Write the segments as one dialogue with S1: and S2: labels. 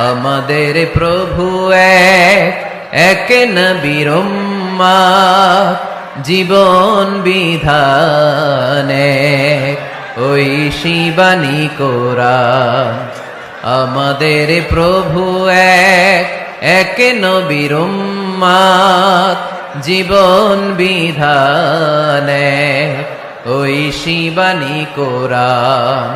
S1: আমাদের প্রভু এক, এক নবীর উম্মত, জীবন বিধান এক, ওই শিবানী কোরআন। আমাদের প্রভু এক, এক নবীর উম্মত, জীবন বিধান এক, ওই শিবানী কোরআন।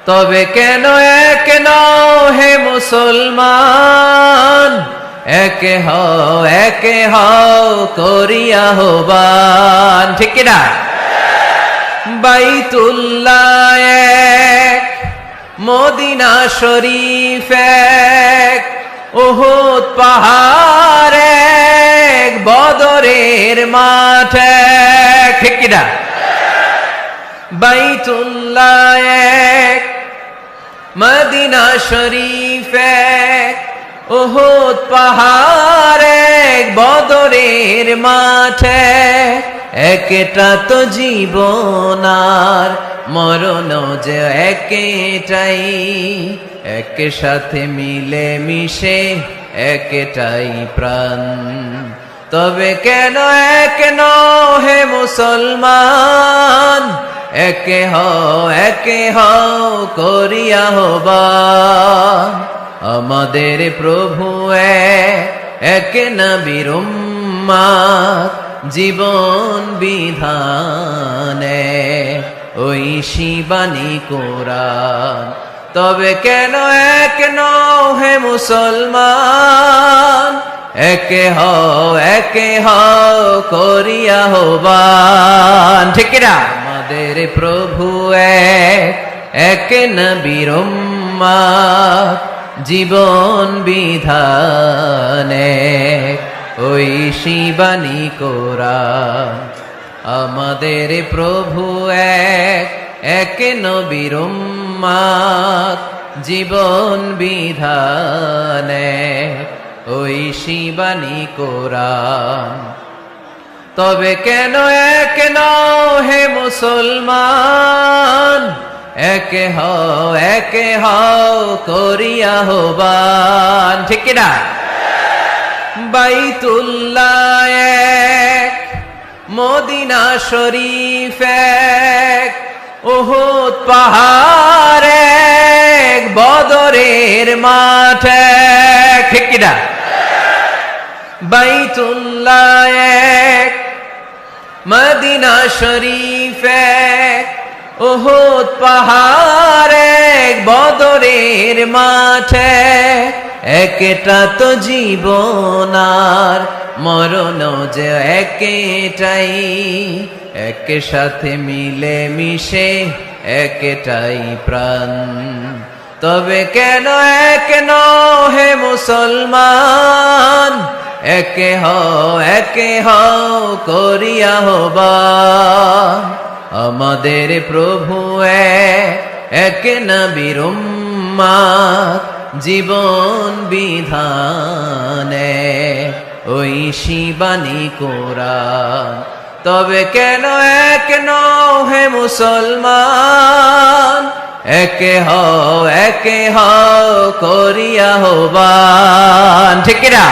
S1: তবে কেন এক নও হে মুসলমান, একে হও করিয়া আহ্বান, ঠিক কিনা? বাইতুল্লাহ এক, মদিনা শরীফ এক, উহুদ পাহাড় এক, বদরের মাঠ এক, ঠিক কিনা? বাইতুল্লাহ এক, মদিনা শরীফ এক, উহুদ পাহাড় এক, বদরের মাঠ এক। একটা তো জীবন আর মরণ যে একটাই, এক সাথে মিলে মিশে একটাই প্রাণ। তবে কেন এক নও হে মুসলমান, একে হও করিয়া আহ্বান। আমাদের প্রভু এক নবীর উম্মত, জীবন বিধান এক, ওই শিবানী কোরআন। তবে কেন এক নও হে মুসলমান, একে হও করিয়া আহ্বান, ঠিক কিনা? আমাদের প্রভু এক, এক নবীর উম্মত, জীবন বিধান এক, ওই শিবানী কোরআন। আমাদের প্রভু এক, এক নবীর উম্মত, জীবন বিধান এক, ওই শিবানী কোরআন। তবে কেন এক নও হে মুসলমান, একে হও করিয়া আহ্বান, ঠিক কিনা? বাইতুল্লাহ এক, মদিনা শরীফ এক, উহুদ পাহাড় এক, বদরের মাঠ এক, ঠিক কিনা? বাইতুল্লাহ এক, মদিনা শরীফ এক, উহুদ পাহাড় এক, বদরের মাঠ এক। একটা তো জীবন আর মরণ যে একটাই, এক সাথে মিলে মিশে একটাই প্রাণ। তবে কেন এক নও হে মুসলমান, একে হও করিয়া আহ্বান। আমাদের প্রভু এক নবীর উম্মত, জীবন বিধান এক, ওই শিবানী কোরআন। তবে কেন এক নও হে মুসলমান, একে হও করিয়া আহ্বান, ঠিক কিনা?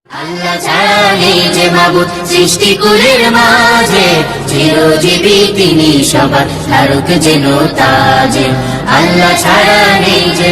S2: আল্লাহ ছাড়া নেই যে মাবুদ সৃষ্টিকুলের মাঝে, চিরজীবী তিনি সবার ধারক যেন তাজে। আল্লাহ ছাড়া নেই যে